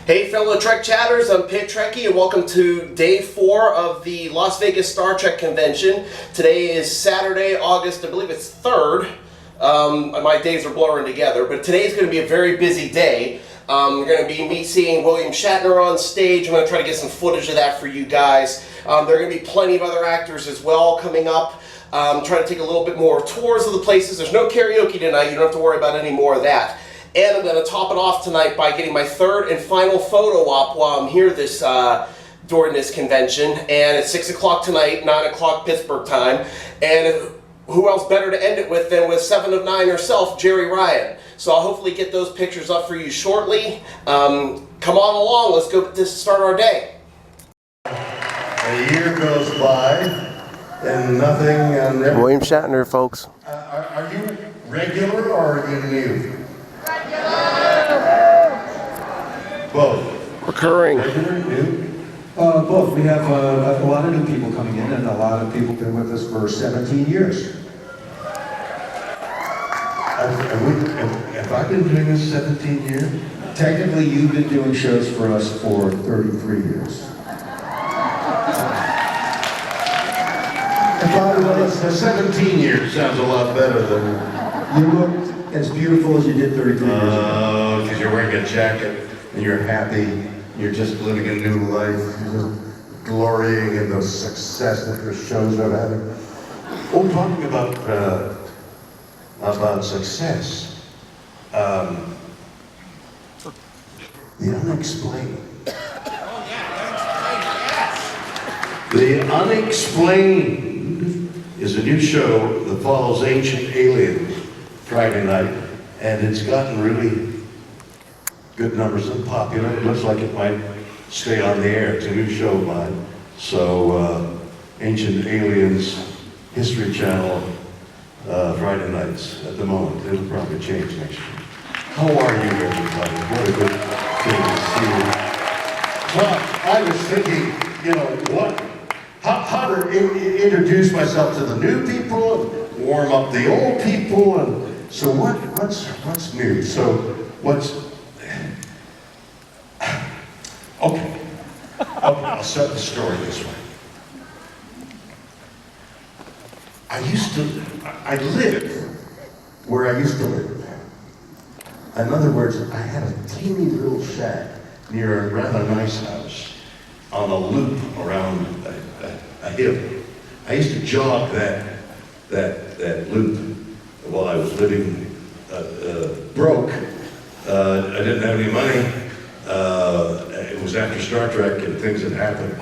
Hey fellow Trek chatters, I'm Pit Trekkie and welcome to day 4 of the Las Vegas Star Trek convention. Today is Saturday, August, I believe it's 3rd. My days are blurring together, but today is going to be a very busy day. You're going to be seeing William Shatner on stage. I'm going to try to get some footage of that for you guys. There are going to be plenty of other actors as well coming up. Trying to take a little bit more tours of the places. There's no karaoke tonight, you don't have to worry about any more of that. And I'm going to top it off tonight by getting my 3rd and final photo op while I'm here during this convention. And it's 6 o'clock tonight, 9 o'clock Pittsburgh time. And who else better to end it with than with 7 of 9 herself, Jerry Ryan. So I'll hopefully get those pictures up for you shortly. Come on along, let's go start our day. A year goes by and nothing... William Shatner, folks. Are you regular or are you new? Both. Recurring. Regular, new? Both. We have a lot of new people coming in, and a lot of people have been with us for 17 years. Have I been doing this 17 years? Technically, you've been doing shows for us for 33 years. If I was 17 years, sounds a lot better than... You look as beautiful as you did 33 years ago. Because you're wearing a jacket and you're happy. You're just living a new life. You're just glorying in the success that your shows are having. Oh, talking about success. The Unexplained. The Unexplained is a new show that follows ancient aliens Friday night, and it's gotten really good numbers and popular. It looks like it might stay on the air. It's a new show of mine. So, Ancient Aliens History Channel Friday nights at the moment. It'll probably change next year. How are you, everybody? What a good thing to see you. Well, I was thinking, you know, how to introduce myself to the new people and warm up the old people. And so what's new? So what's... Okay, I'll start the story this way. I lived where I used to live. In other words, I had a teeny little shack near a rather nice house on a loop around a hill. I used to jog that loop while I was living broke. I didn't have any money. It was after Star Trek and things had happened.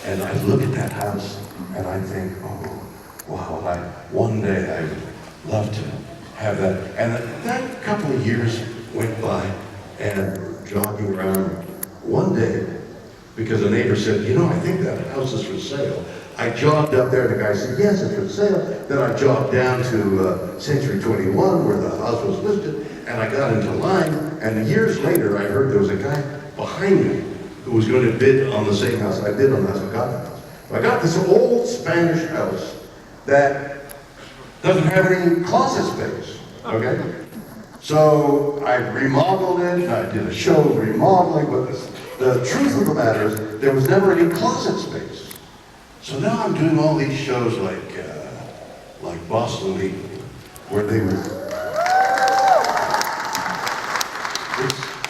And I look at that house and I think, oh, wow, one day I would love to have that. And that couple of years went by and jogging around one day, because a neighbor said, you know, I think that house is for sale. I jogged up there, the guy said, yes, it's for sale. Then I jogged down to Century 21 where the house was listed, and I got into line, and years later I heard there was a guy behind me who was going to bid on the same house. I bid on the house, I got the house. I got this old Spanish house that doesn't have any closet space, okay? So I remodeled it, I did a show of remodeling, but the truth of the matter is there was never any closet space. So now I'm doing all these shows like Boston Legal, where they were,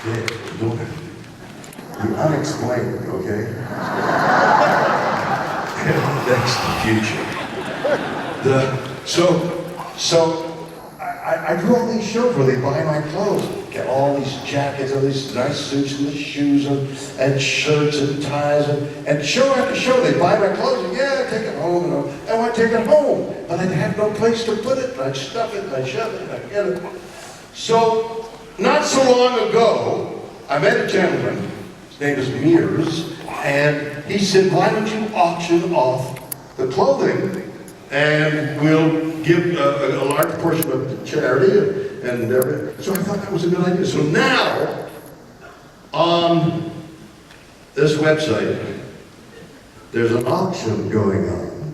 we're doing it. The Unexplained, okay? That's the future. So I do all these shows where they buy my clothes, get all these jackets, all these nice suits and shoes and shirts and ties, and show after show they buy my clothes, and yeah, I take it home, and I want to take it home, but I'd have no place to put it, and I'd stuff it, and I'd shove it, and I'd get it. So, not so long ago, I met a gentleman, his name is Mears, and he said, why don't you auction off the clothing, and we'll give a large portion of it to charity and everything. So I thought that was a good idea. So now, on this website, there's an auction going on.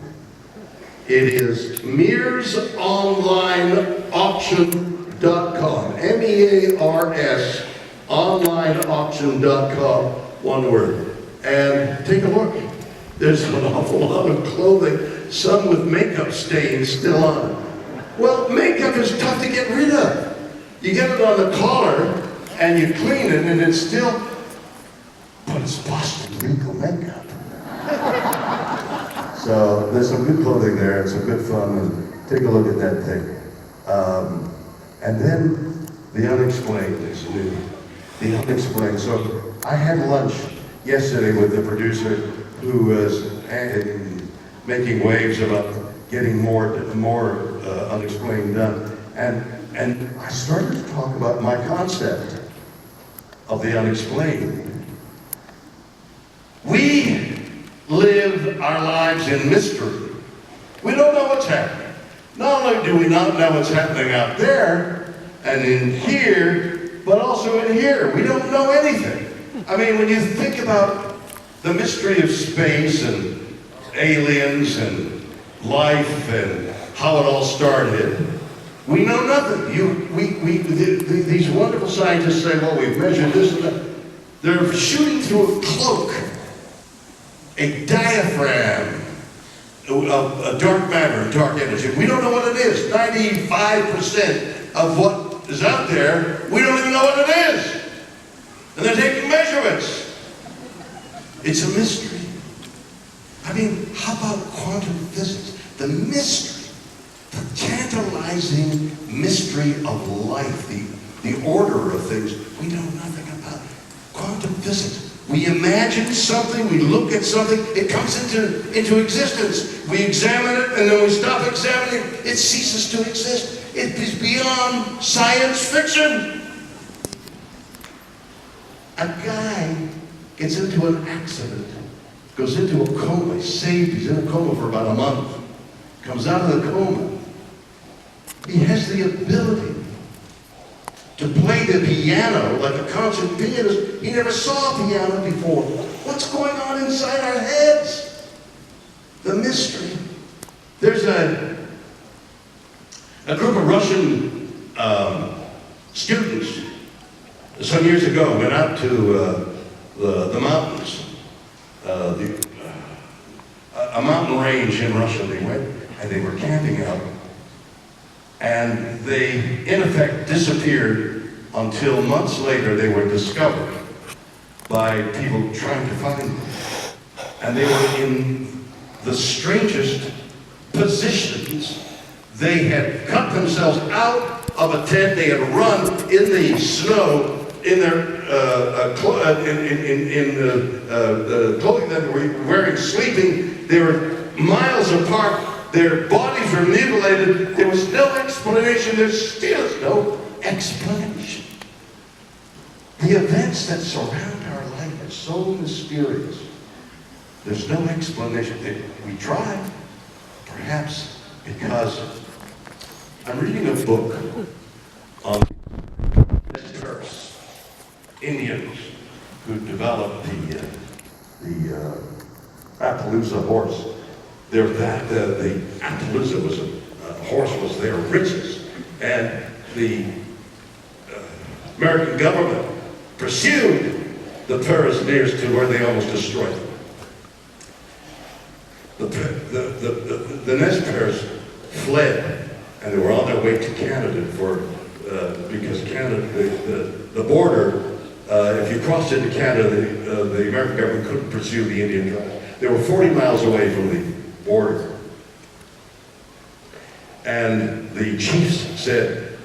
It is mearsonlineauction.com, MEARS onlineauction.com, one word, and take a look. There's an awful lot of clothing, some with makeup stains still on it. Well, makeup is tough to get rid of. You get it on the collar, and you clean it, and it's still, but it's Boston Legal makeup. So there's some good clothing there, and some good fun, and take a look at that thing. And then the unexplained is new. The unexplained. So I had lunch yesterday with the producer who was making waves about getting more unexplained done. And I started to talk about my concept of the unexplained. We live our lives in mystery. We don't know what's happening. Not only do we not know what's happening out there and in here, but also in here. We don't know anything. I mean, when you think about the mystery of space and aliens and life and how it all started, we know nothing. These wonderful scientists say, well, we've measured this and that. They're shooting through a cloak, a diaphragm, a dark matter, dark energy. We don't know what it is. 95% of what is out there, we don't even know what it is. And they're taking measurements. It's a mystery. I mean, how about quantum physics? The mystery, the tantalizing mystery of life, the order of things we know nothing about. Quantum physics. We imagine something, we look at something, it comes into existence. We examine it, and then we stop examining it, it ceases to exist. It is beyond science fiction. A guy gets into an accident, goes into a coma, he's saved, he's in a coma for about a month, comes out of the coma. He has the ability to play the piano like a concert pianist. He never saw a piano before. What's going on inside our heads? The mystery. There's a group of Russian students some years ago went out to the mountains, a mountain range in Russia. They went and they were camping out. And they, in effect, disappeared until months later they were discovered by people trying to find them. And they were in the strangest positions. They had cut themselves out of a tent. They had run in the snow in their clothing that they were wearing, sleeping. They were miles apart. Their bodies were mutilated. There was no explanation. There still is no explanation. The events that surround our life are so mysterious. There's no explanation. We try, perhaps because I'm reading a book on Indians who developed the Appaloosa horse. The Appaloosa was a horse was their riches, and the American government pursued the privateers to where they almost destroyed them. The Nez Perce fled, and they were on their way to Canada because Canada, the border. If you crossed into Canada, the American government couldn't pursue the Indian tribes. They were 40 miles away from the border. And the chiefs said,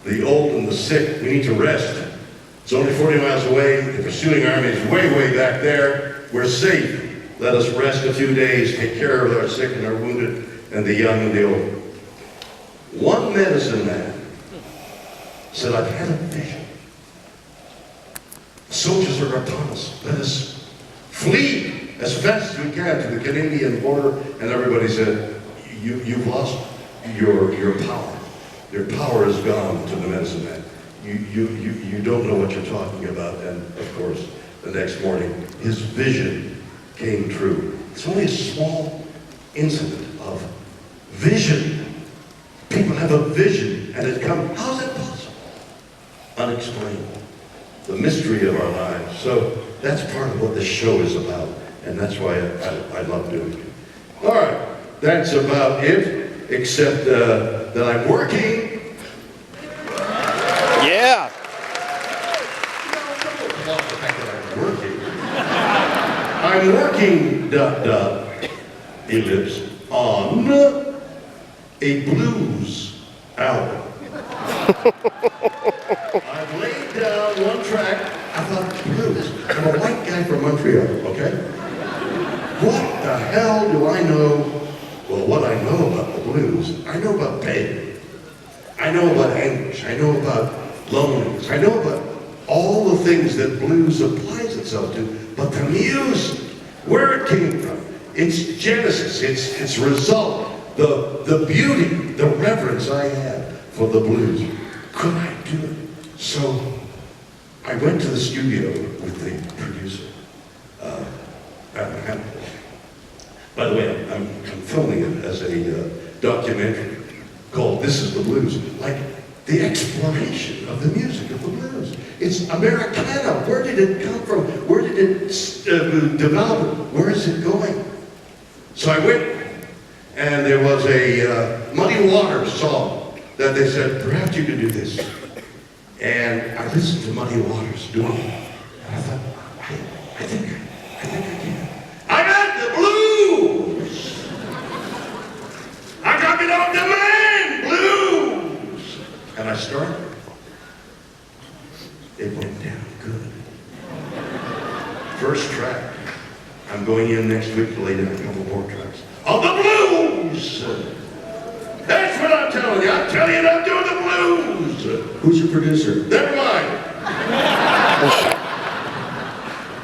the old and the sick, we need to rest. It's only 40 miles away. The pursuing army is way, way back there. We're safe. Let us rest a few days, take care of our sick and our wounded, and the young and the old. One medicine man said, I've had a vision. Soldiers are upon us. Let us flee as fast as we can to the Canadian border. And everybody said, you've lost your power. Your power is gone to the medicine man. You don't know what you're talking about. And of course, the next morning, his vision came true. It's only a small incident of vision. People have a vision and it comes. How's it possible? Unexplained. the mystery of our lives. So that's part of what this show is about, and that's why I love doing it. All right, that's about it, except that I'm working. Yeah. I'm working, ellipse, on a blues album. I've laid down one track. I thought, blues. I'm a white guy from Montreal, okay? What the hell do I know? Well, what I know about the blues, I know about pain. I know about anguish. I know about loneliness. I know about all the things that blues applies itself to, but the music, where it came from, its genesis, its result, the beauty, the reverence I had for the blues. Could I do it? So I went to the studio with the producer, Adam Hamilton. By the way, I'm filming it as a documentary called This is the Blues, like the exploration of the music of the blues. It's Americana. Where did it come from? Where did it develop? Where is it going? So I went, and there was a Muddy Waters song that they said, perhaps you could do this. And I listened to Muddy Waters doing it. And I thought, I think I can. I got the blues! I got it on demand, blues! And I started. It went down good. First track. I'm going in next week to lay down a couple more tracks. On the blues! That's what I'm telling you. I'm telling you I'm doing the blues! Who's your producer? Never mind.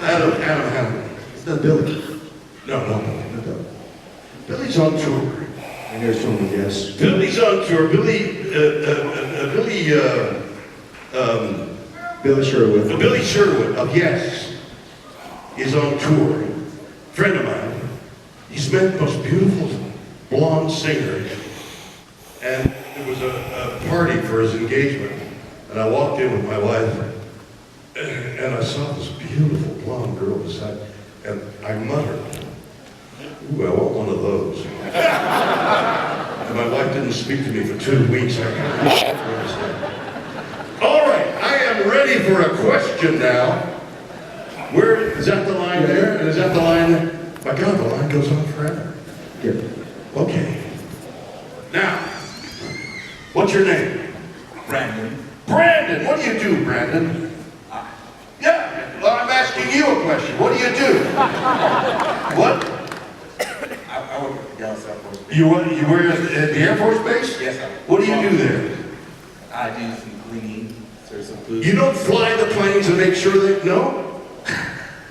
Adam. It's not Billy. No. Billy's on tour. I know it's from yes. Billy's on tour. Billy Sherwood. Billy Sherwood of Yes is on tour. Friend of mine. He's met the most beautiful blonde singer. And there was a party for his engagement. And I walked in with my wife. And I saw this beautiful blonde girl beside. And I muttered, ooh, I want one of those. And my wife didn't speak to me for 2 weeks. All right, I am ready for a question now. Where is that the line there? And is that the line there? My God, the line goes on forever. Yeah. Okay. Now, what's your name? Brandon. Brandon, what do you do, Brandon? Yeah, well, I'm asking you a question. What do you do? What? I work at the Dallas Air Force Base. You work at the Air Force Base? Yes, sir. What do you do there? I do some cleaning, serve some food. You don't fly the planes and make sure they, no?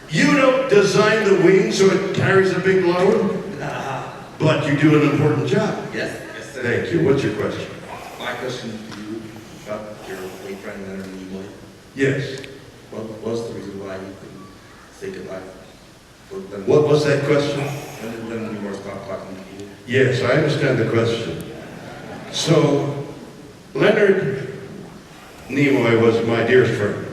You don't design the wing so it carries a big load? But you do an important job. Yes, sir. Thank you. What's your question? My question to you about your late friend Leonard Nimoy. Yes. What was the reason why you couldn't say goodbye? What was that question? When did Leonard Nimoy stop talking to you? Yes, I understand the question. So, Leonard Nimoy was my dearest friend.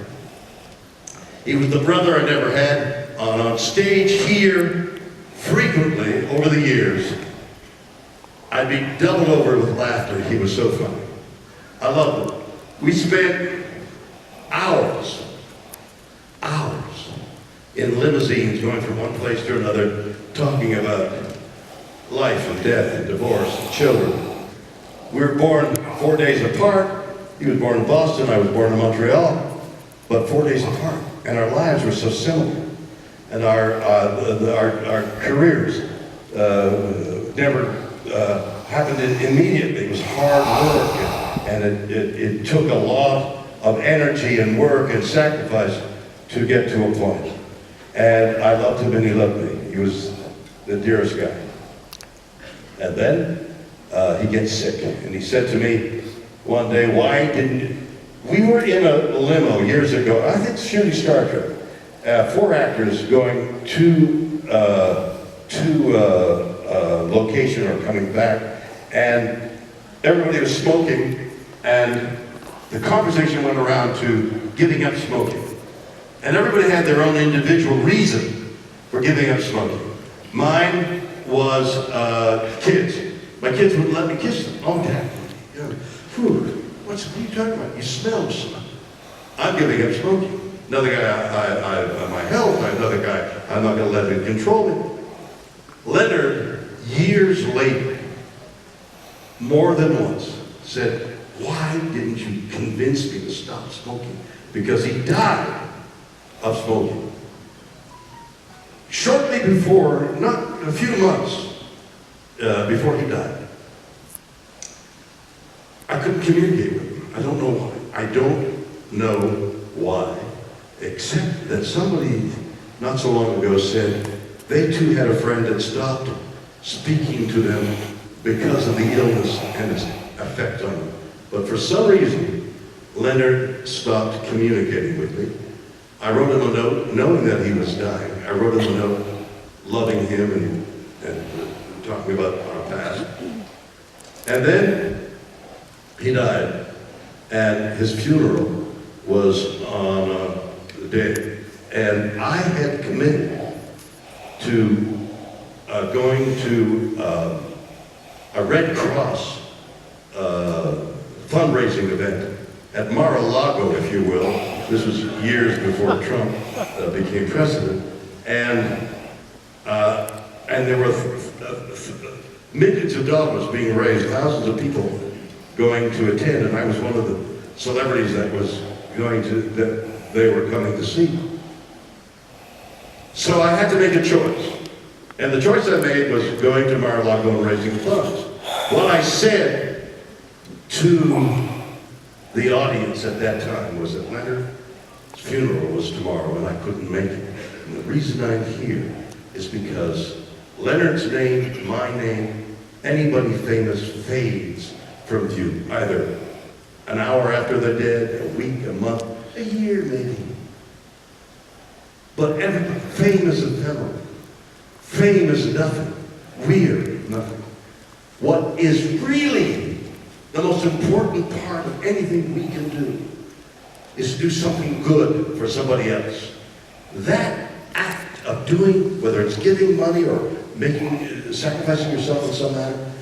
He was the brother I never had on stage here frequently over the years. I'd be doubled over with laughter. He was so funny. I loved him. We spent hours in limousines going from one place to another, talking about life and death and divorce and children. We were born 4 days apart. He was born in Boston, I was born in Montreal, but 4 days apart. And our lives were so similar. And our careers never happened immediately. It was hard work, and it took a lot of energy and work and sacrifice to get to a point. And I loved him and he loved me. He was the dearest guy. And then he gets sick, and he said to me one day, why didn't you? We were in a limo years ago, I think shooting Star Trek. 4 actors going to location or coming back, and everybody was smoking, and the conversation went around to giving up smoking. And everybody had their own individual reason for giving up smoking. Mine was kids. My kids wouldn't let me kiss them. Oh, Dad, you know, what are you talking about? You smell smoke. I'm giving up smoking. Another guy, my health. Another guy, I'm not going to let it control me. Leonard, years later, more than once, said, why didn't you convince me to stop smoking? Because he died of smoking. Shortly before, not a few months before he died, I couldn't communicate with him. I don't know why. I don't know why, except that somebody not so long ago said they too had a friend that stopped speaking to them because of the illness and its effect on them. But for some reason, Leonard stopped communicating with me. I wrote him a note knowing that he was dying. I wrote him a note loving him and talking about our past. And then he died, and his funeral was on the day. And I had committed to going to a Red Cross fundraising event at Mar-a-Lago, if you will. This was years before Trump became president. And there were millions of dollars being raised, thousands of people going to attend, and I was one of the celebrities that was going to, that they were coming to see. So I had to make a choice. And the choice I made was going to Mar-a-Lago and raising funds. What I said to the audience at that time was that Leonard's funeral was tomorrow and I couldn't make it. And the reason I'm here is because Leonard's name, my name, anybody famous fades from view, either an hour after they're dead, a week, a month, a year maybe. But everybody, fame is ephemeral. Fame is nothing. We're nothing. What is really the most important part of anything we can do is to do something good for somebody else. That act of doing, whether it's giving money or sacrificing yourself in some manner,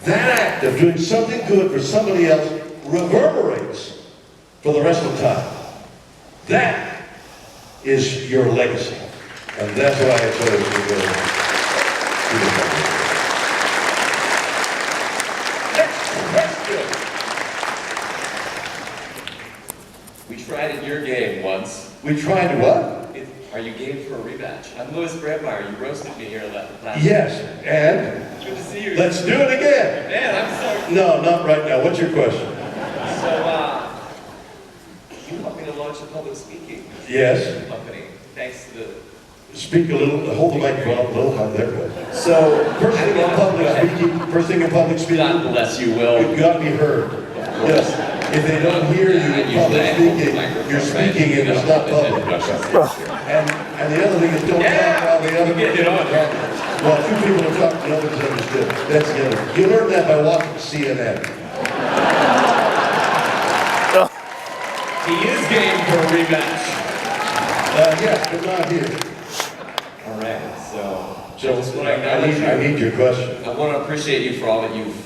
that act of doing something good for somebody else reverberates for the rest of time. That is your legacy. And that's what I chose to do. Next question. We tried at your game once. We tried what? Are you game for a rematch? I'm Louis Brandmeier. You roasted me here last Yes, and Good to see you. let's do it again. Man, I'm sorry. No, not right now. What's your question? So, you helped me to launch a public speaking Yes. company. Thanks to the... Speak a little, hold the microphone a little higher. There we go. So, First thing in public speaking, God bless you, Will. you've got to be heard. Yes. If they don't hear you in public speaking, you're speaking and it's not public. And the other thing is don't talk while the other people are talking. Well, two people are talking, nobody's understood. That's the other. You learn that by watching CNN. He is game for a rematch. Yes, but not here. All right, so So what I need your question. I want to appreciate you for all that you've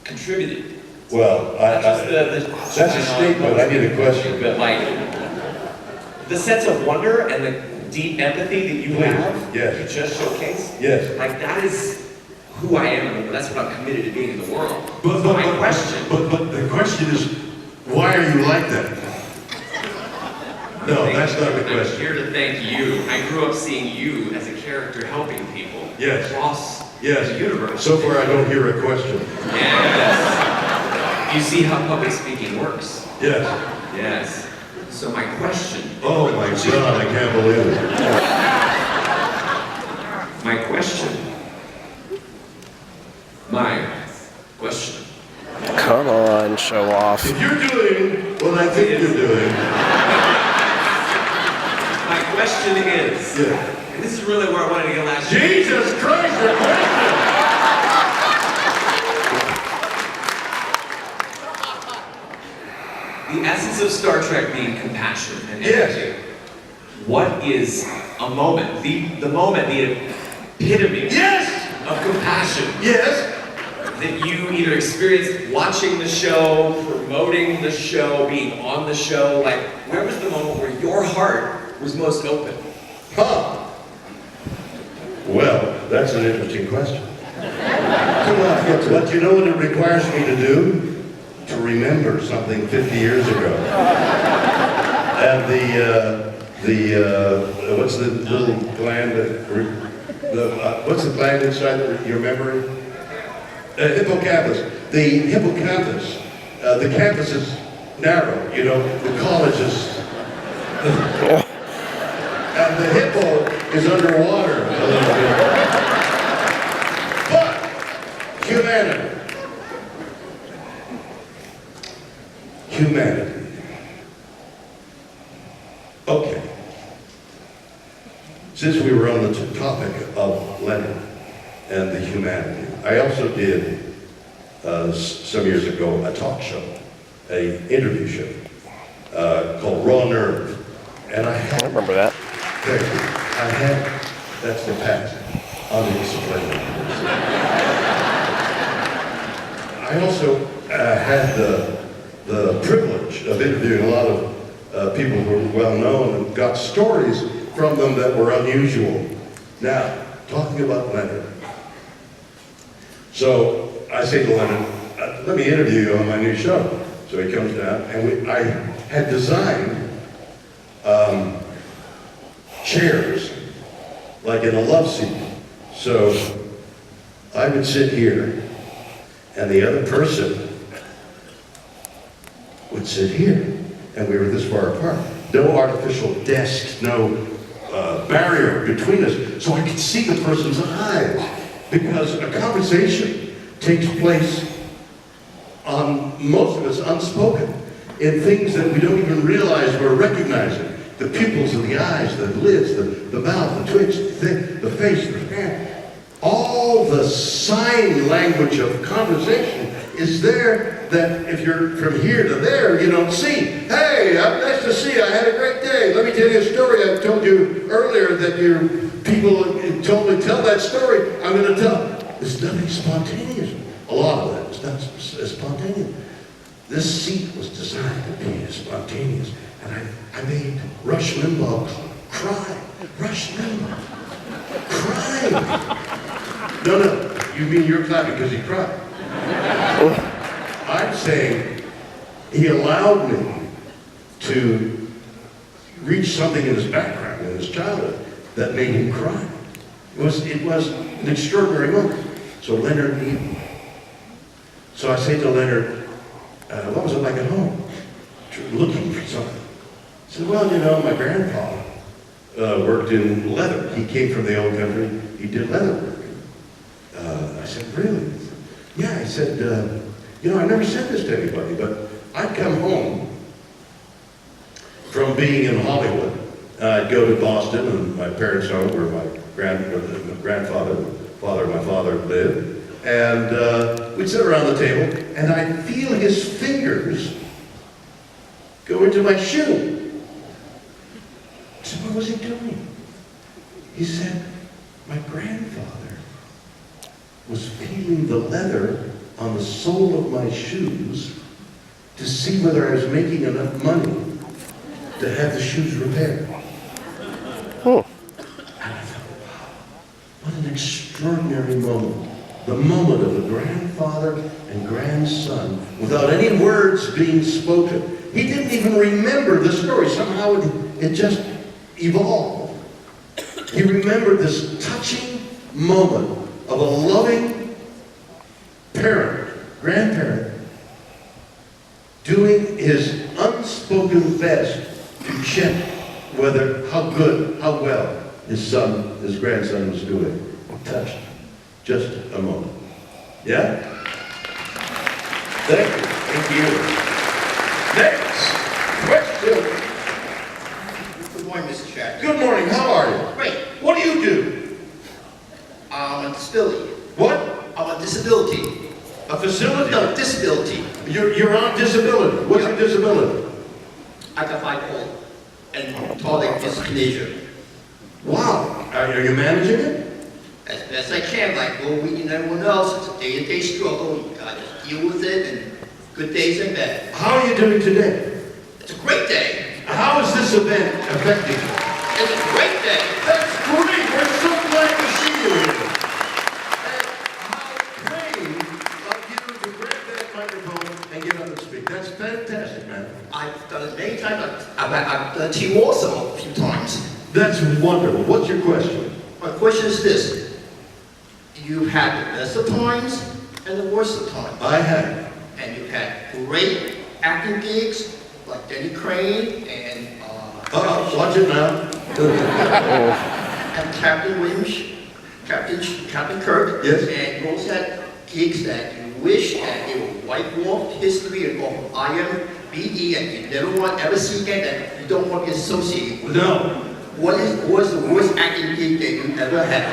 contributed. Well, Not just that's a statement. I need a question. But like the sense of wonder and the deep empathy that you have, Yes. you just showcased. Yes. Like that is who I am. And that's what I'm committed to being in the world. But my question. But the question is, why are you like that? No, that's not the I'm question. here to thank you. I grew up seeing you as a character helping people Yes. across Yes. the universe. So far, I don't hear a question. Yes. You see how public speaking works. Yes. Yes. So my question. Oh my God, I can't believe it. My question. Come on, show off. If you're doing what I think you're doing, My question is, yeah. and this is really where I wanted to get last year. Jesus Christ, your question! The essence of Star Trek being compassion and Yes. empathy. what is a moment, the moment, the epitome Yes! of compassion Yes! that you either experienced watching the show, promoting the show, being on the show? Like, where was the moment where your heart was most open? Huh. Well, that's an interesting question. But you know what it requires me to do? To remember something 50 years ago. And what's the little gland what's the gland inside your memory? Hippocampus. The hippocampus, the campus is narrow, you know, the college is, and the hippo is underwater a little bit. But, humanity. Humanity. Okay. Since we were on the topic of Leonard and the humanity, I also did, some years ago, a talk show, an interview show, called Raw Nerve. And I remember that. Thank you. That's the past. Unexplained. I also had the privilege of interviewing a lot of people who were well known and got stories from them that were unusual. Now, talking about Leonard. So I say to Leonard, let me interview you on my new show. So he comes down, and I had designed chairs, like in a love seat. So I would sit here, and the other person would sit here, and we were this far apart. No artificial desks, no barrier between us, so I could see the person's eyes, because a conversation takes place on most of us unspoken, in things that we don't even realize we're recognizing. The pupils of the eyes, the lids, the mouth, the twitch, the face, the hand. All the sign language of conversation is there that if you're from here to there, you don't see. Hey, nice to see you. I had a great day. Let me tell you a story. I told you earlier that your people told me tell that story. I'm going to tell. There's nothing spontaneous. A lot of that is not spontaneous. This seat was designed to be spontaneous. And I made Rush Limbaugh cry. Rush Limbaugh cry. No, you mean you're clapping because he cried. I'm saying he allowed me to reach something in his background, in his childhood, that made him cry. It was an extraordinary moment. So Leonard needed me. So I say to Leonard, what was it like at home? Looking for something. I said, well, you know, my grandfather worked in leather. He came from the old country. He did leather work. I said, really? Yeah, he said, you know, I never said this to anybody, but I'd come home from being in Hollywood. I'd go to Boston, and my parents' home where my grandfather, father, my father lived. And we'd sit around the table, and I'd feel his fingers go into my shoe. I said, what was he doing? He said, my grandfather was feeling the leather on the sole of my shoes to see whether I was making enough money to have the shoes repaired. Oh. And I thought, wow, what an extraordinary moment. The moment of a grandfather and grandson without any words being spoken. He didn't even remember the story. Somehow it just evolved. He remembered this touching moment of a loving parent, grandparent, doing his unspoken best to check whether, how well his grandson was doing. Touched. Just a moment. Yeah? Thank you. Thank you. Next question. Good morning, Mr. Shatner. Good morning. How are you? Great. What do you do? I'm on disability. What? I'm on disability. A facility? No, disability. You're on disability. What's your disability? I got bipolar. and tolerate displeasure. Wow. Are you managing it? As best I can, like Will Wheaton and everyone else, it's a day-to-day struggle. I just deal with it, and good days and bad. How are you doing today? It's a great day. How is this event affecting you? It's a great day. That's great. We're so glad to see you here. And how brave of you to grab that microphone and get up and speak. That's fantastic, man. I've done it many times. I've done it to you also a few times. That's wonderful. What's your question? My question is this. You've had the best of times and the worst of times. I have. And you've had great acting gigs like Denny Crane and Watch it now. and Captain Williams, Captain Kirk. Yes. And you also had gigs that you wish that they would wipe off history and off of IMBE and you never want to ever see again and you don't want to be associated with. No. What was the worst acting gig that you ever had?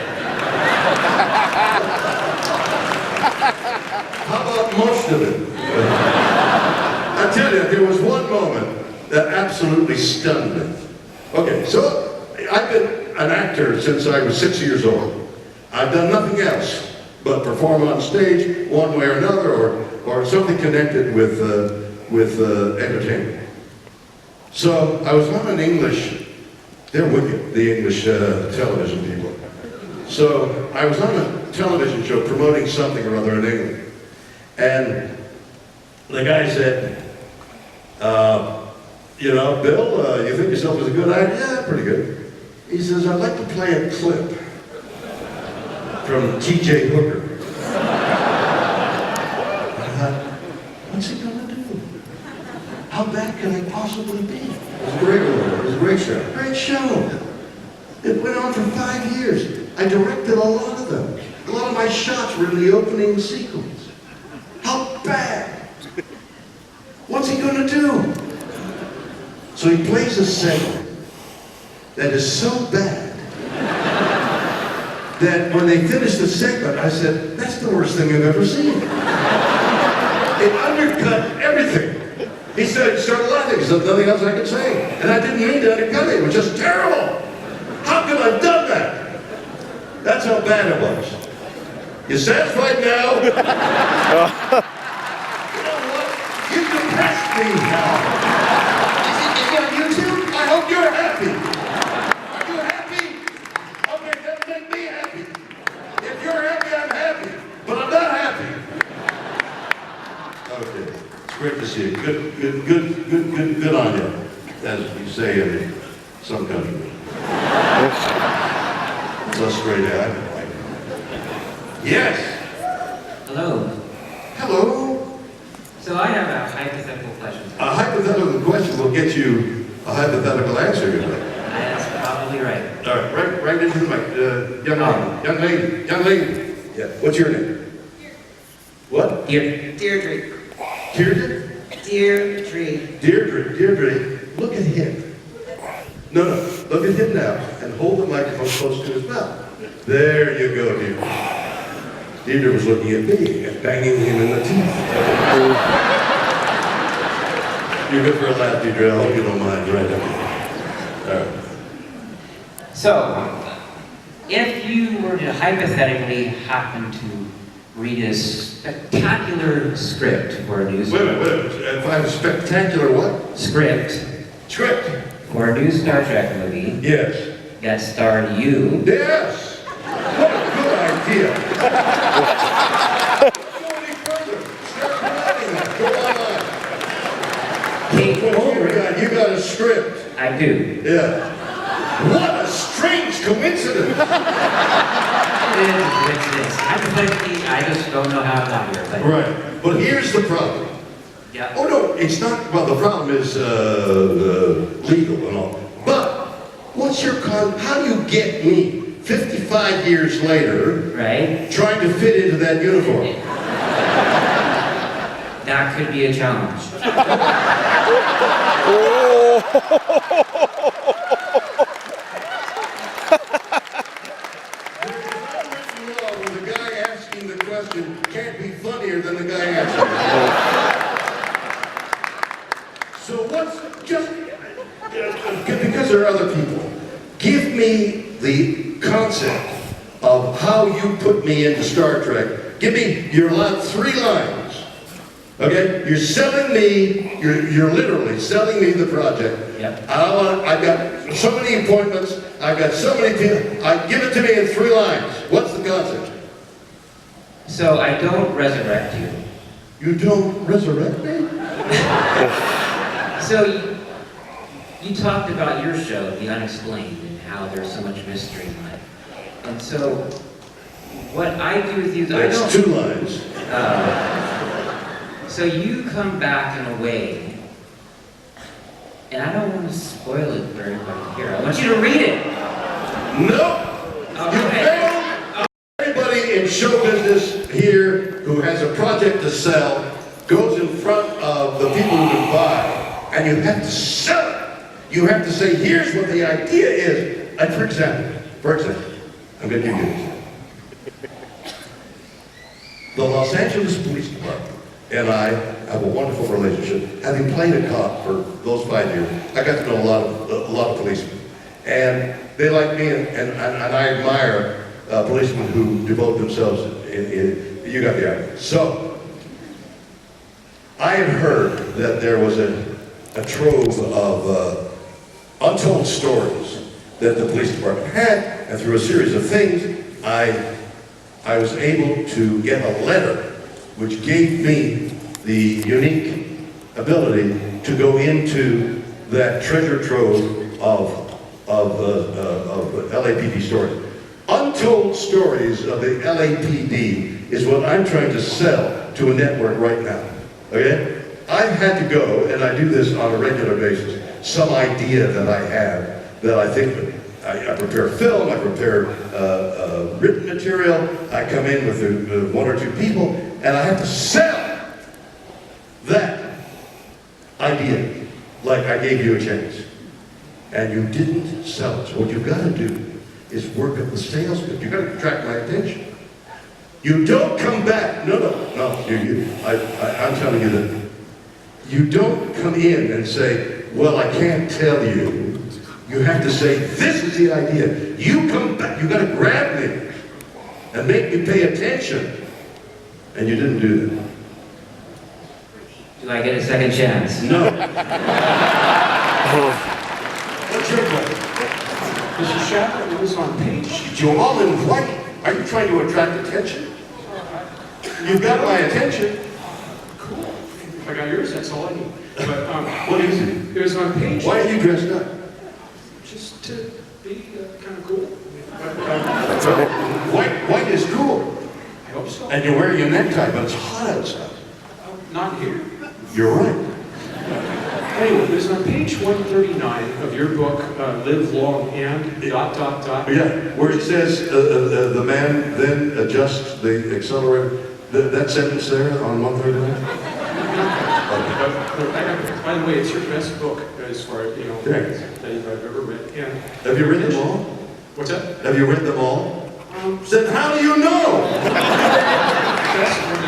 How about most of it? I tell you, there was one moment that absolutely stunned me. Okay, so I've been an actor since I was 6 years old. I've done nothing else but perform on stage one way or another, or something connected with entertainment. So I was on an English, they're wicked, the English television people. So I was on a television show promoting something or other in England. And the guy said, you know, Bill, you think yourself is a good actor? Yeah, pretty good. He says, I'd like to play a clip from T.J. Hooker. I thought, what's he gonna do? How bad can I possibly be? It was a great one. It was a great show. Great show. It went on for 5 years. I directed a lot of them. A lot of my shots were in the opening sequence. How bad? What's he gonna do? So he plays a segment that is so bad that when they finished the segment, I said, that's the worst thing I've ever seen. It undercut everything. He started laughing. He said, nothing else I could say. And I didn't mean to undercut it. It was just terrible. How could I have done that? That's how bad it was. You satisfied now? You know what? You depressed me now. Is it on YouTube? I hope you're happy. Are you happy? Okay, that make me happy. If you're happy, I'm happy. But I'm not happy. Okay, it's great to see you. Good on you, as you say in some countries. It's us straight out. Yes. Hello. Hello. So I have a hypothetical question. A hypothetical question will get you a hypothetical answer. That's probably right. All right, right into the mic. Young lady. Yeah. What's your name? What? Deirdre. Deirdre? Deirdre, look at him. No, look at him now, and hold the microphone close to his mouth. There you go, Deirdre. Deirdre was looking at me and banging him in the teeth. You're good for a laugh, Deirdre. I hope you don't mind. Right up. All right. So, if you were to hypothetically happen to read a spectacular script for a news Wait a minute. If I have a spectacular what? script for a new Star Trek movie Yes. that starred you, Yes! What a good idea! Go any further. Start writing that. Go on. Kate Oh my Mulgrew. God, you got a script. I do. Yeah. What a strange coincidence! It is a coincidence. Hypothetically, I just don't know how it got here. But Right. But here's the problem. yeah. Oh no, it's not, well the problem is legal and all. But, what's your how do you get me, 55 years later, Right? trying to fit into that uniform? That could be a challenge. The guy asking the question can't be funnier than the guy answering it. So what's just because there are other people. Give me the concept of how you put me into Star Trek. Give me your 3 lines. Okay? You're selling me, you're literally selling me the project. Yep. I've got so many appointments, I've got so many people, give it to me in 3 lines. What's the concept? So I don't resurrect you. You don't resurrect me? So you talked about your show, The Unexplained, and how there's so much mystery in it. And so what I do with you, That's 2 lines. So you come back in a way, and I don't want to spoil it for everybody here. I want you to read it. No! All You right. failed! Everybody in show business here who has a project to sell goes in front of the people who can buy, and you have to sell it. You have to say, here's what the idea is. And for example, I'm going to give you an example. The Los Angeles Police Department and I have a wonderful relationship. Having played a cop for those 5 years, I got to know a lot of policemen. And they like me, and I admire policemen who devote themselves you got the idea. So, I had heard that there was a trove of untold stories that the police department had, and through a series of things, I was able to get a letter which gave me the unique ability to go into that treasure trove of LAPD stories. Untold stories of the LAPD is what I'm trying to sell to a network right now. Okay? I've had to go, and I do this on a regular basis, some idea that I have that I think I prepare film, I prepare written material, I come in with 1 or 2 people, and I have to sell that idea like I gave you a chance. And you didn't sell it. So what you've got to do is work up the sales pitch. You've got to attract my attention. You don't come back. No. I'm telling you that you don't come in and say, well, I can't tell you. You have to say, this is the idea. You come back, you got to grab me and make me pay attention. And you didn't do that. Do I get a second chance? No. What's your question? Mr. Shatner, it was on page. You're all in white. Are you trying to attract attention? You've got my attention. Cool. If I got yours, that's all I need. But What is it? it was on page. Why are you dressed up? Just to be kind of cool. But, White is cool. I hope so. And you're wearing a necktie, but it's hot outside. Not here. You're right. Anyway, it was on page 139 of your book, Live Long and ... Yeah, where it says the man then adjusts the accelerator. That sentence there on 139? By the way, it's your best book as far as, Thanks. that I've ever read. And Have you read them all? what's that? Have you read them all? Then how do you know?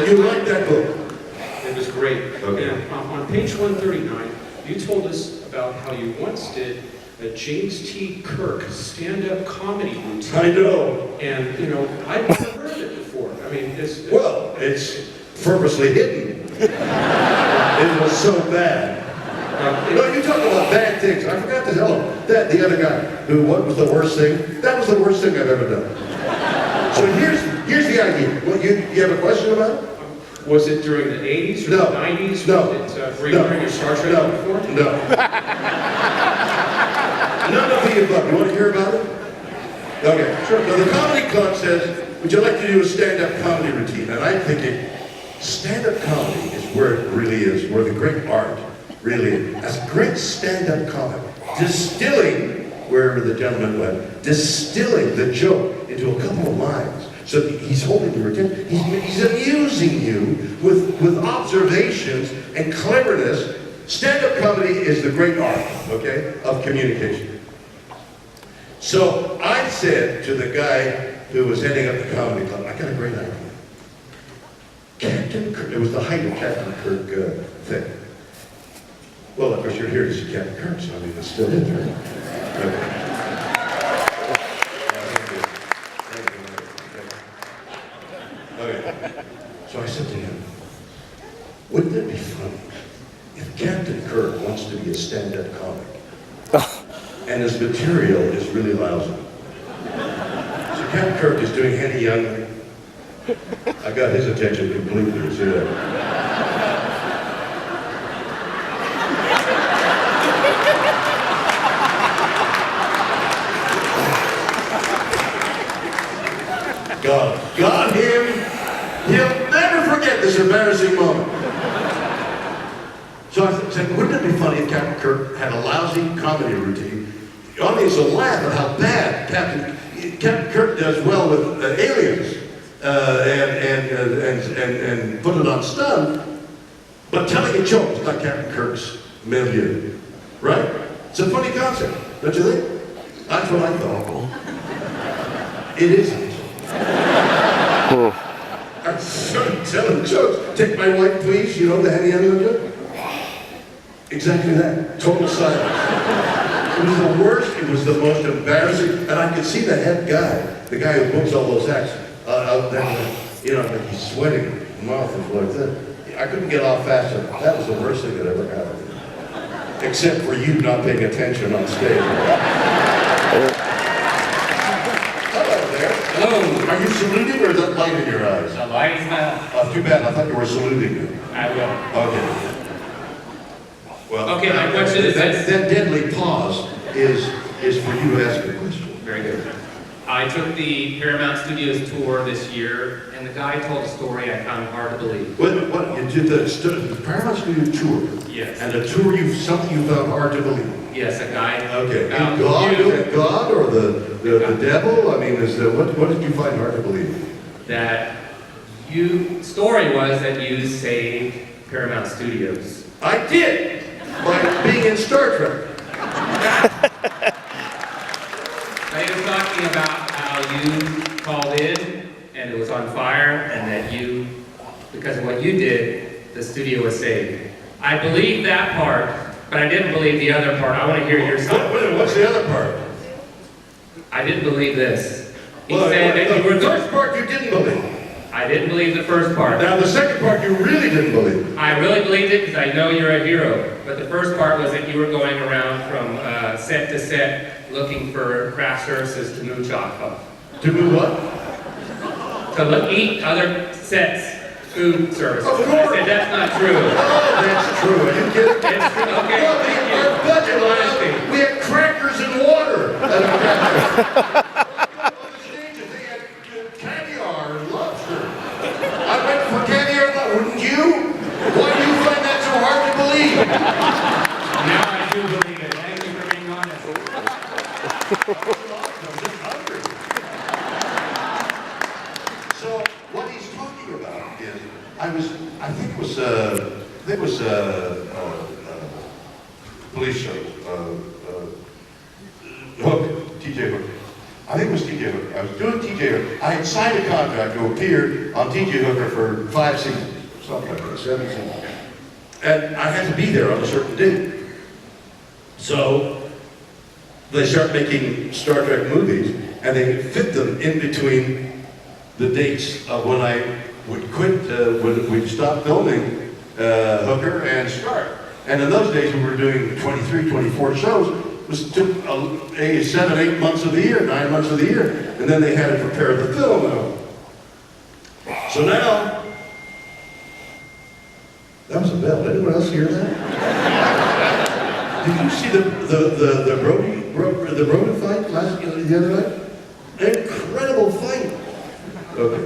You like that book? It was great. Okay. And, on page 139, you told us about how you once did a James T. Kirk stand-up comedy routine. I know. And, I've never heard of it before. I mean, Well, it's purposely hidden. It was so bad. No, you talk about bad things. I forgot to tell him that the other guy who, what was the worst thing? That was the worst thing I've ever done. So here's the idea. Well, you have a question about it? Was it during the 80s or No. the 90s? No. Was it, were you wearing your Star Trek uniform? No. None of the above. You want to hear about it? Okay. Sure. So the comedy club says, would you like to do a stand-up comedy routine? And I'm thinking, stand-up comedy is where it really is, where the great art really is. That's great stand-up comedy. Distilling, wherever the gentleman went, distilling the joke into a couple of lines. So he's holding your attention. He's amusing you with observations and cleverness. Stand-up comedy is the great art, okay, of communication. So I said to the guy who was heading up the comedy club, I got a great idea. Captain Kirk, it was the height of Captain Kirk thing. Well, of course, you're here to see Captain Kirk, so I mean, it still is, right? Okay. So I said to him, wouldn't it be funny if Captain Kirk wants to be a stand-up comic and his material is really lousy? So Captain Kirk is doing Henny Youngman. I got his attention completely. See that? Got him. He'll never forget this embarrassing moment. So I said, wouldn't it be funny if Captain Kirk had a lousy comedy routine? The audience will laugh at how bad Captain Kirk does well with aliens and put it on stun, but telling a joke is not Captain Kirk's milieu, right? It's a funny concept, don't you think? That's what I thought. It isn't. I'm sort of telling jokes. Take my wife, please. You know the Henny Youngman joke? Exactly that. Total silence. It was the worst. It was the most embarrassing. And I could see the head guy, the guy who books all those acts, out there. You know, like he's sweating. His mouth is like this. I couldn't get off fast enough. That was the worst thing that ever happened. Except for you not paying attention on stage. Hello. Are you saluting or is that light in your eyes? The light is not. Too bad. I thought you were saluting me. I will. Okay. Well, Okay, my question is that deadly pause is for you to ask a question. Very good. I took the Paramount Studios tour this year, and the guy told a story I found hard to believe. What? You did the Paramount Studio tour? Yes. And a tour something you found hard to believe? Yes, a guy. Okay. God or the devil? I mean, what did you find hard to believe? That story was that you saved Paramount Studios. I did! By being in Star Trek. Now he was talking about how you called in and it was on fire, and that because of what you did, the studio was saved. I believe that part, but I didn't believe the other part. I want to hear your side. What's the other part? I didn't believe this. He said that you were the first part you didn't believe. I didn't believe the first part. Now the second part you really didn't believe. I really believed it because I know you're a hero. But the first part was that you were going around from set to set looking for craft services to move chalk off. To move what? To eat other sets food services. Of course. I said that's not true. Oh, that's true. Are you kidding? It's true. Okay. Well, our budget allowed, we had crackers and water. Caviar and lobster. I went for caviar and lobster. Wouldn't you? Why do you find that so hard to believe? Now I do believe it. Thank you for being honest. I'm just hungry. So what he's talking about is, I think it was police show, Hook, TJ Hook. I think it was TJ Hooker. I was doing TJ Hooker. I had signed a contract to appear on TJ Hooker for 5 seasons, something like that, 7 seasons. And I had to be there on a certain date. So they start making Star Trek movies, and they fit them in between the dates of when I would quit, when we'd stop filming Hooker and start. And in those days, we were doing 23, 24 shows. It took 7, 8 months of the year, 9 months of the year, and then they had to prepare the film out. So now, that was a bell. Anyone else hear that? Did you see the Brody fight the other night? Incredible fight. Okay.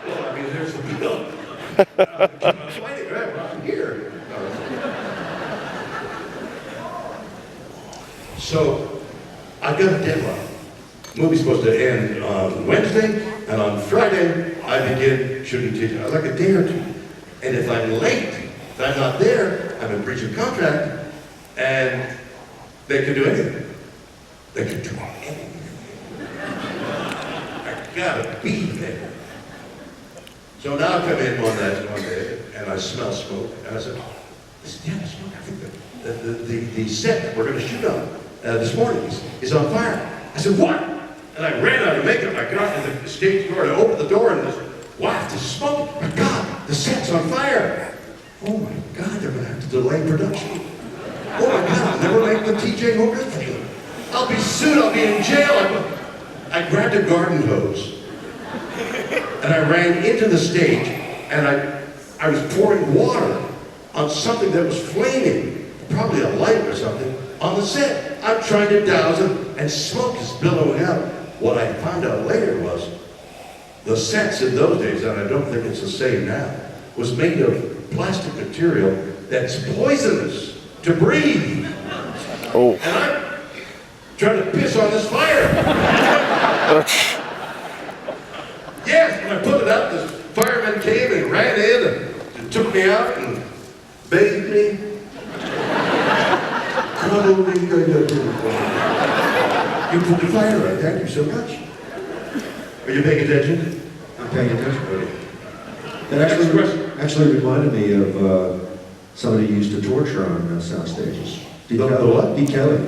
Well, I mean, there's the bell. I'm fighting right here. So, I've got a deadline. Movie's supposed to end on Wednesday, and on Friday, I begin shooting TJ. I like a day or two. And if I'm late, if I'm not there, I'm in breach of contract, and they can do anything. They can do anything. I gotta be there. So now I come in one day, and I smell smoke, and I said, oh, this is damn smoke. I think the set that we're gonna shoot on this morning. He's on fire. I said, what? And I ran out of makeup. I got to the stage door to open the door and this waft of smoke. My God, the set's on fire. Oh my God, they're going to have to delay production. Oh my God, I'll never make the TJ Hooker thing. I'll be sued, I'll be in jail. I grabbed a garden hose and I ran into the stage and I was pouring water on something that was flaming, probably a light or something, on the set. I'm trying to douse it and smoke is billowing out. What I found out later was the sets in those days, and I don't think it's the same now, was made of plastic material that's poisonous to breathe. Oh. And I'm trying to piss on this fire. Yes, when I put it out, this fireman came and ran in and took me out and bathed me. Probably you put the fire out. Thank you so much. Are you paying attention? I'm paying attention. Okay. That actually reminded me of somebody who used to torture on sound stages. The what? D. Kelly.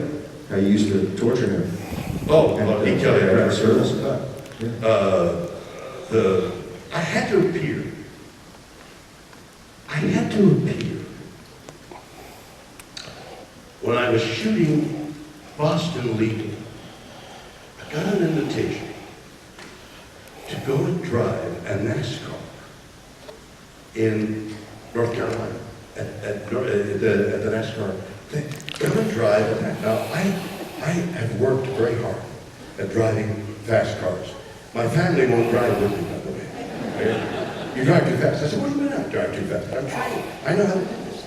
I used to torture him. Oh, D. Kelly. After service. I had to appear. I had to appear when I was shooting Boston Legal. I got an invitation to go and drive a NASCAR in North Carolina at the NASCAR thing. Come and drive it. Now, I have worked very hard at driving fast cars. My family won't drive with me, by the way. You drive too fast. I said, what do you mean I drive too fast? I'm trained. I know how to do this.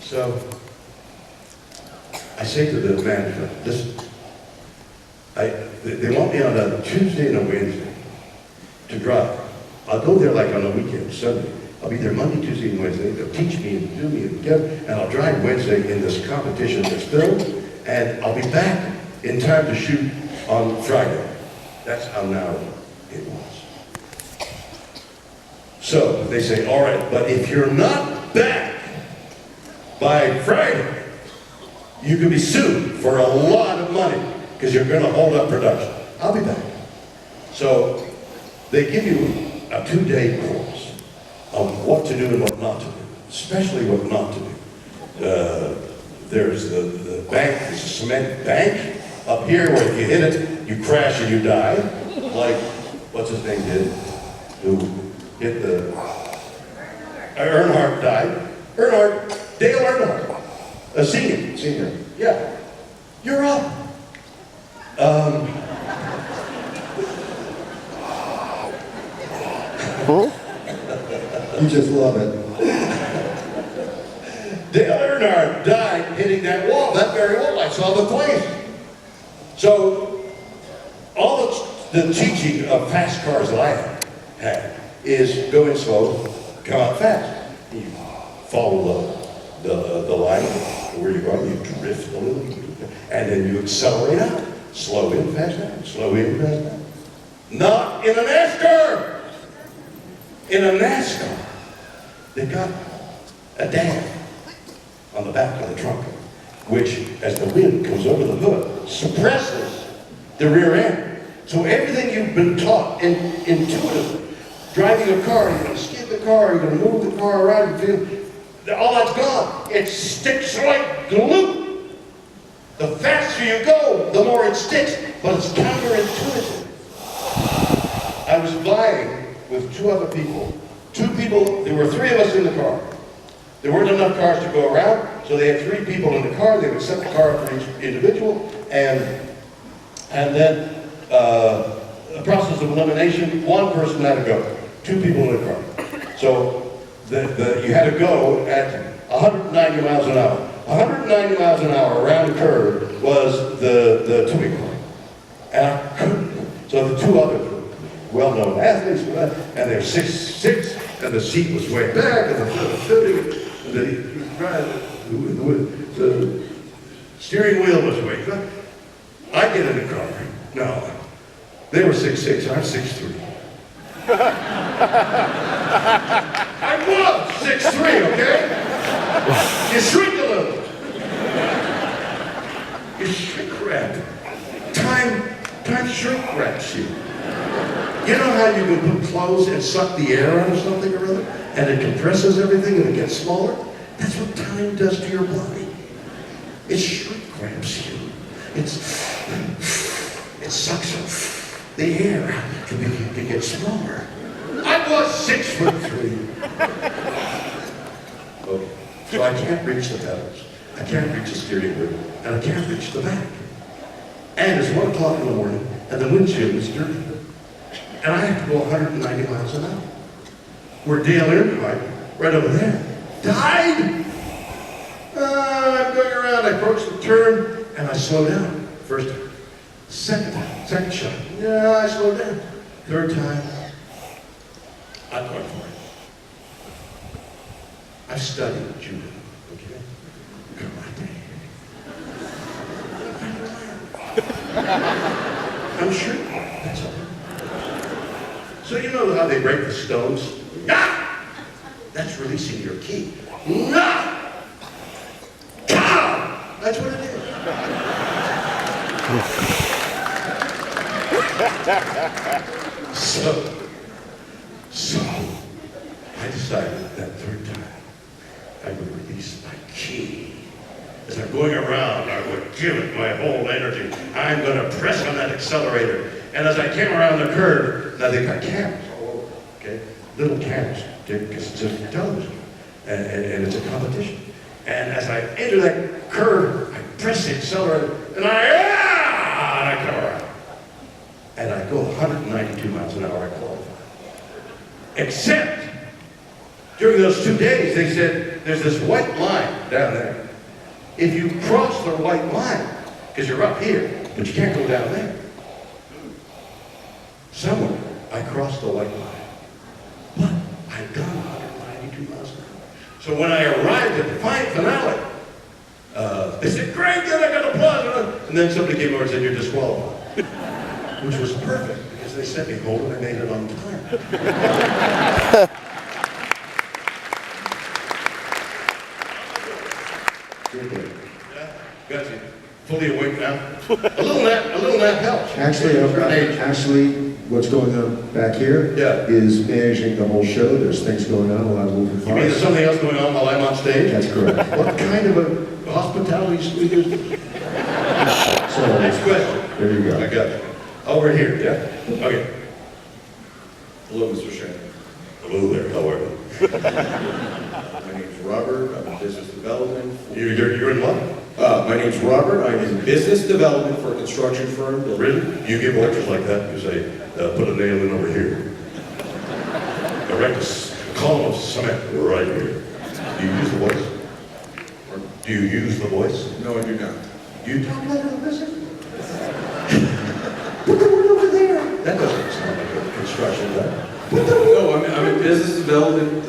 So, I say to the manager, listen, they want me on a Tuesday and a Wednesday to drive. I'll go there like on a weekend, Sunday. I'll be there Monday, Tuesday, and Wednesday. They'll teach me and do me and get, and I'll drive Wednesday in this competition that's filmed, and I'll be back in time to shoot on Friday. That's how narrow it was. So they say, all right, but if you're not back by Friday, you can be sued for a lot of money because you're going to hold up production. I'll be back. So they give you a 2-day course on what to do and what not to do, especially what not to do. There's the bank, there's a cement bank up here where if you hit it, you crash and you die, like, what's his name did, who hit the, Earnhardt died. Dale Earnhardt, a senior, yeah. You're up. You just love it. Dale Earnhardt died hitting that wall, that very wall. I saw the flames. So, all the teaching of fast cars that I had is going slow, come out fast. You follow the line where you're going, you drift a little, and then you accelerate out. Slow in, fast out. Slow in, fast out. Not in a NASCAR! In a NASCAR, they've got a dam on the back of the trunk, which, as the wind comes over the hood, suppresses the rear end. So everything you've been taught intuitively, driving a car, you're going to skid the car, you're going to move the car around, you feel, all that's gone. It sticks like glue. The faster you go, the more it sticks, but it's counterintuitive. I was flying with 2 other people. 2 people, there were 3 of us in the car. There weren't enough cars to go around, so they had 3 people in the car. They would set the car up for each individual, and then a process of elimination, 1 person had to go. 2 people in the car. So you had to go at 190 miles an hour. 190 miles an hour around the curve was the tipping point. And I couldn't. So the 2 other well-known athletes, and they're 6'6", and the seat was way back, and the steering wheel was way back. I get in the car. No, they were 6'6", I'm 6'3". I was 6'3", okay? You shrink a You shrink wrap. Time shrink wraps you. You know how you can put clothes and suck the air out of something or other, and it compresses everything and it gets smaller? That's what time does to your body. It shrink wraps you. It sucks up the air to get smaller. I was 6'3". Okay, so I can't reach the pedals. I can't reach the steering wheel, and I can't reach the back. And it's 1 o'clock in the morning, and the windshield is dirty. And I have to go 190 miles an hour. Where Dale Earnhardt, right over there, died. I'm going around, I approach the turn, and I slow down. First time. Second shot. Yeah, I slow down. Third time, I'm going for it. I've studied judo, okay? Karate. I'm sure that's all. So you know how they break the stones? Ah! That's releasing your ki. Ah! Ah! That's what it is. So I decided that third time I would release my ki. As I'm going around, I would give it my whole energy. I'm going to press on that accelerator. And as I came around the curve, now they've got cameras all over, okay? Little cameras, because it's a television, and it's a competition. And as I enter that curve, I press the accelerator, and I come around. And I go 192 miles an hour, I qualify. Except, during those 2 days, they said, there's this white line down there. If you cross the white line, because you're up here, but you can't go down there. Somewhere, I crossed the white line. But I'd gone 192 miles an hour. So when I arrived at the finale, they said, "Great, good, I got applause." And then somebody came over and said, "You're disqualified." Which was perfect, because they sent me home and I made it on time. Got you. Fully awake now. A little nap helps. Actually, what's going on back here is managing the whole show. There's things going on, a lot of moving parts. You mean there's something else going on while I'm on stage? That's correct. What kind of a hospitality suite is this? So, Next question. there you go. I got you. Over here, yeah? Okay. Hello, Mr. Shatner. Hello there, how are you? My name's Robert. I'm in business development. You're in what? My name's Robert. I'm in business development for a construction firm. Really? You give lectures like that? You say, put a nail in over here. Erect a column of cement right here. Do you use the voice? Or do you use the voice? No, I do not. Do you talk like a business? Put the word over there. That doesn't sound like a construction guy. No, I'm in business development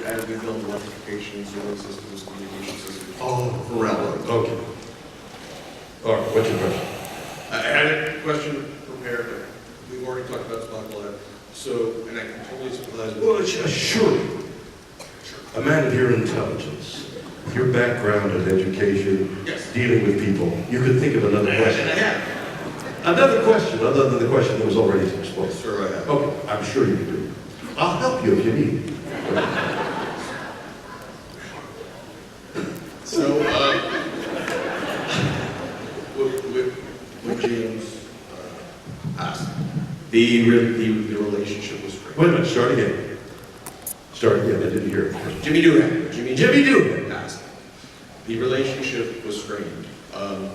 as we build electrification, solar systems, communication systems. Oh, For railroads. okay. All right, what's your question? I had a question prepared, but we've already talked about Spotlight. So, and I can totally sympathize with. Well, surely, a man of your intelligence, your background in education, Yes. dealing with people, you could think of another question. And I have. Another question, other than the question that was already explained. Sir, I have. Okay, I'm sure you do. I'll help you if you need. So, what James asked, the relationship was great. Wait a minute, start again. Start again, I didn't hear it. Jimmy Doohan. Jimmy Doohan. Asked. The relationship was strained. And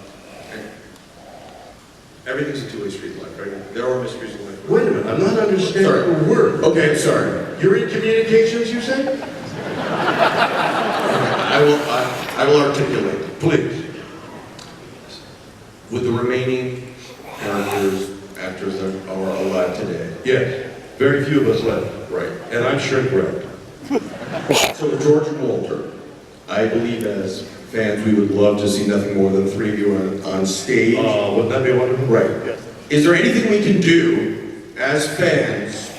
everything's a two-way street in life, right? There are mysteries in life. Wait a minute, I'm not understanding a word. Okay, I'm sorry. You're in communications, you say? I will articulate. Please. With the remaining actors that are alive today. Yes, very few of us left. Right. And I'm shrink wrapped. So George and Walter, I believe as fans we would love to see nothing more than three of you on stage. Wouldn't that be wonderful? Right. Yes. Is there anything we can do as fans?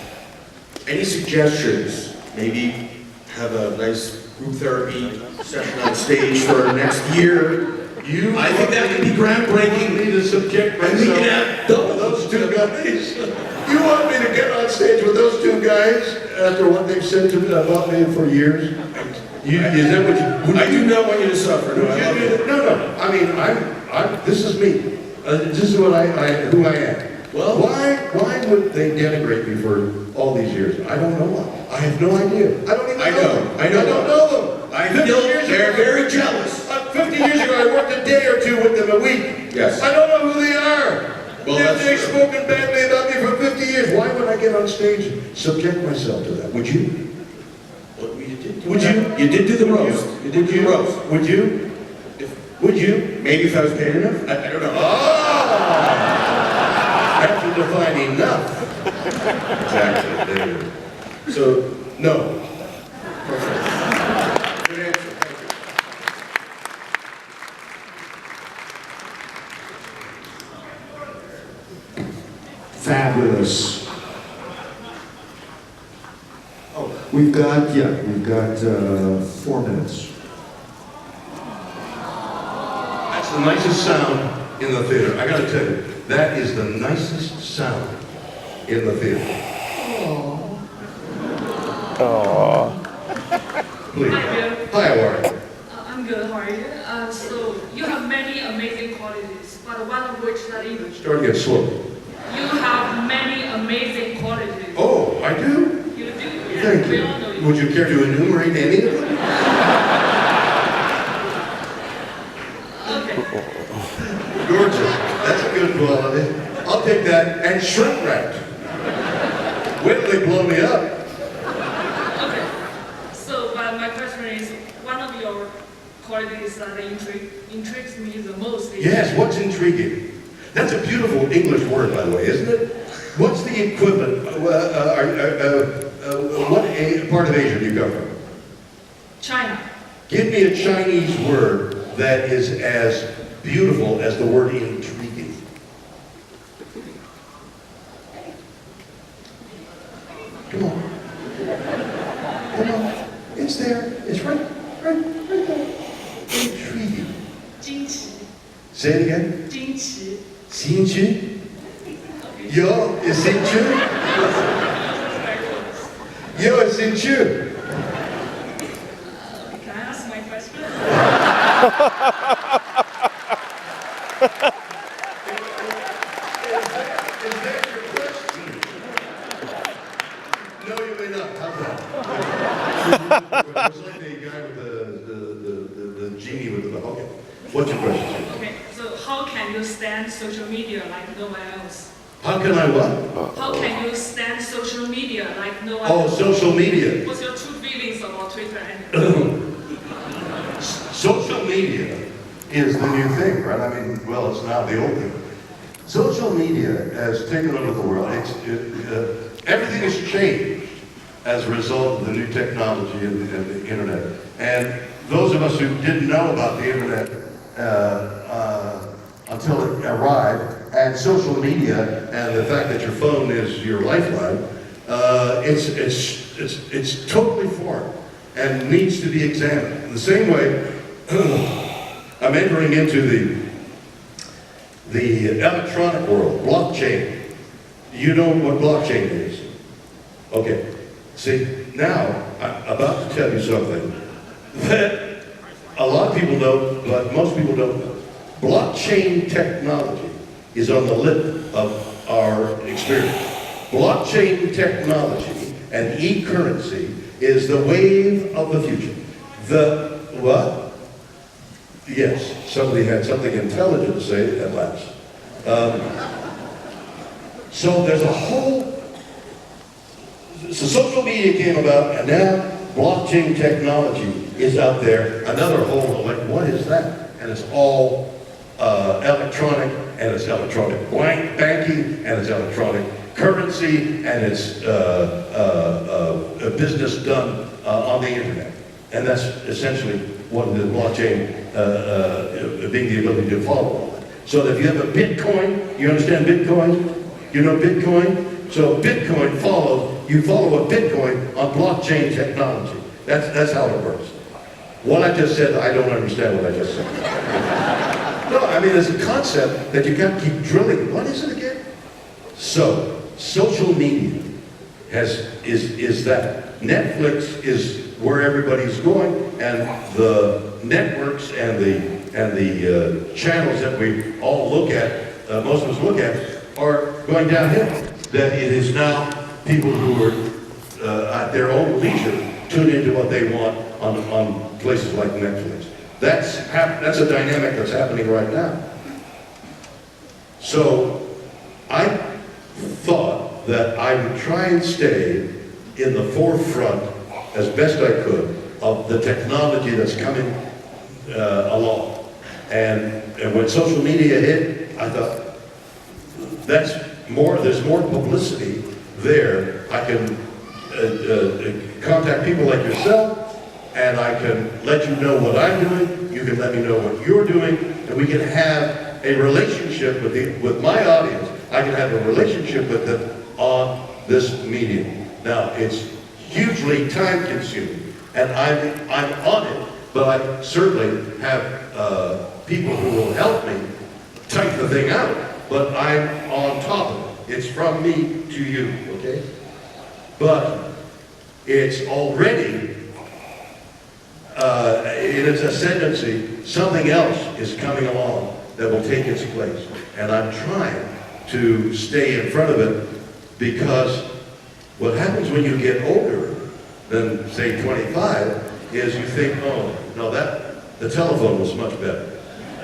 Any suggestions? Maybe have a nice group therapy session on stage for next year. I think that could be groundbreaking. You want me to subject And we myself can have to those two guys? You want me to get on stage with those two guys after what they've said to me about me for years? Is that what you? I do not want you to suffer. No, I love you. No. I mean, this is me. This is what who I am. Well, why would they denigrate me for all these years? I don't know why. I have no idea. I don't even know them. I know I don't know them. I feel they're very jealous. 50 years ago, I worked a day or two with them a week. Yes. I don't know who they are. Well, They've that's spoken badly about me for 50 years. Why would I get on stage and subject myself to that? Would you? Well, you did do Would that. you? You did do the roast. You did do the roast. Would you? Would you? Maybe if I was paid enough? I don't know. Oh! Have to define enough. Exactly. There you go. So, No. perfect. Good answer. Thank you. Fabulous. We've got 4 minutes. That's the nicest sound in the theater. I gotta tell you, that is the nicest sound in the theater. Please. Hi, Bill. Hi, how are you? I'm good. How are you? So you have many amazing qualities, but one of which that English. Starting to get slow. You have many amazing qualities. Oh, I do? You do. Yeah, Thank we all know you. you. Would you care to enumerate any of them? Okay. Gorgeous. That's a good quality. I'll take that. And shrink wrapped. Wait till they blow me up. Okay. So, but my question is, one of your qualities that intrigues me the most is. Yes, what's intriguing? That's a beautiful English word, by the way, isn't it? What's the equivalent? What part of Asia do you come from? China. Give me a Chinese word that is as beautiful as the word intriguing. Come on. Come on. It's there. It's right there. Intriguing. 惊奇. Say it again. 惊奇. 兴趣? Yo, is it true? Yo, is it true? Can I ask my question? Is that your question? No, you may not. How's that? It's like the guy with the genie with the okay. What's your question? Okay, so how can you stand social media like no one else? How can I what? How can you stand social media like no one Oh, else? social media. What's your true feelings about Twitter and Social media is the new thing, right? I mean, well, it's now the old thing. Social media has taken over the world. Everything has changed as a result of the new technology and the internet. And those of us who didn't know about the internet until it arrived, and social media and the fact that your phone is your lifeline, it's totally foreign and needs to be examined. In the same way, I'm entering into the electronic world, blockchain. You know what blockchain is? Okay. See, now I'm about to tell you something that a lot of people know, but most people don't know. Blockchain technology is on the lip of our experience. Blockchain technology and e-currency is the wave of the future. The what? Yes, somebody had something intelligent to say at last. So there's a whole, so social media came about, and now blockchain technology is out there. Another whole, like, what is that? And it's all electronic, and it's electronic banking, and it's electronic currency, and it's a business done on the internet. And that's essentially what the blockchain being the ability to follow all that. So if you have a Bitcoin, you understand Bitcoin? You know Bitcoin? So Bitcoin you follow a Bitcoin on blockchain technology. That's how it works. What I just said, I don't understand what I just said. No, I mean, it's a concept that you got to keep drilling. What is it again? So, social media is that. Netflix is where everybody's going, and the networks and the channels that we all look at, most of us look at, are going downhill. That it is now people who are at their own leisure tune into what they want on places like Netflix. That's a dynamic that's happening right now. So I thought that I would try and stay in the forefront as best I could of the technology that's coming along. And when social media hit, I thought, there's more publicity there. I can contact people like yourself, and I can let you know what I'm doing, you can let me know what you're doing, and we can have a relationship with my audience. I can have a relationship with them on this medium. Now, it's hugely time consuming, and I'm on it, but I certainly have people who will help me type the thing out, but I'm on top of it. It's from me to you, okay? But it's already in its ascendancy. Something else is coming along that will take its place, and I'm trying to stay in front of it, because what happens when you get older than, say, 25 is you think, oh, no, the telephone was much better.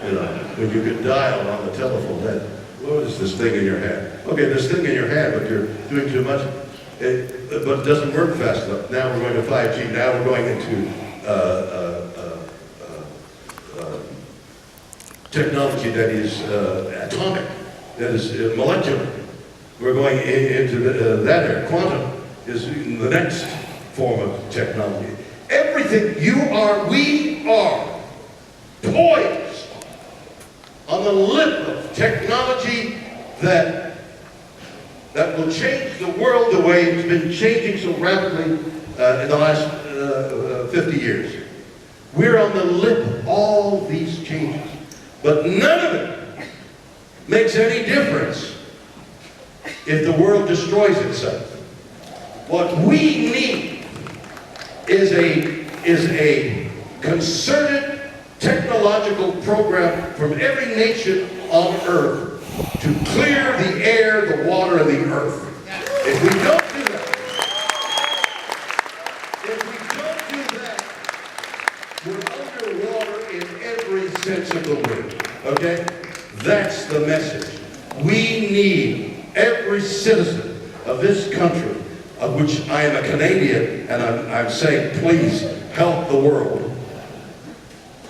You know, when you could dial on the telephone, what is this thing in your hand? Okay, this thing in your hand, but you're doing too much. But it doesn't work fast enough. Now we're going to 5G. Now we're going into technology that is atomic, that is molecular. We're going into that area. Quantum is the next form of technology. Everything we are poised on the lip of technology that will change the world the way it's been changing so rapidly in the last 50 years. We're on the lip of all these changes, but none of it makes any difference if the world destroys itself. What we need is a concerted technological program from every nation on earth to clear the air, the water, and the earth. If we don't do that, we're underwater in every sense of the word. Okay? That's the message. We need every citizen of this country, of which I am a Canadian, and I'm saying, please help the world.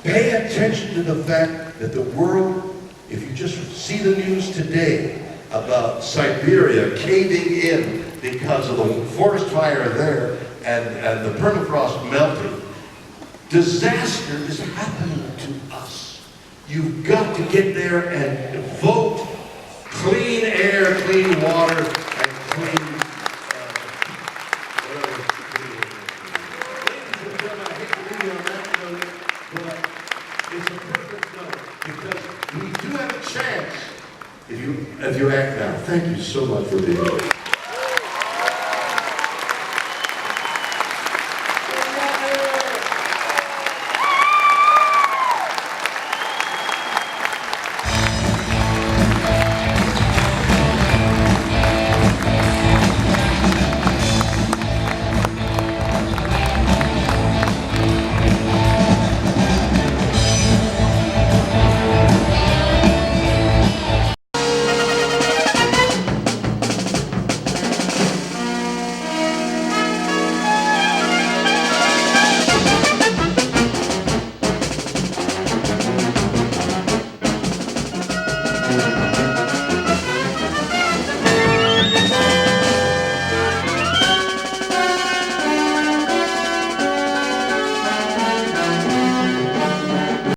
Pay attention to the fact that the world, if you just see the news today about Siberia caving in because of the forest fire there and the permafrost melting, disaster is happening to us. You've got to get there and vote clean air, clean water, and clean if you act now. Thank you so much for being here.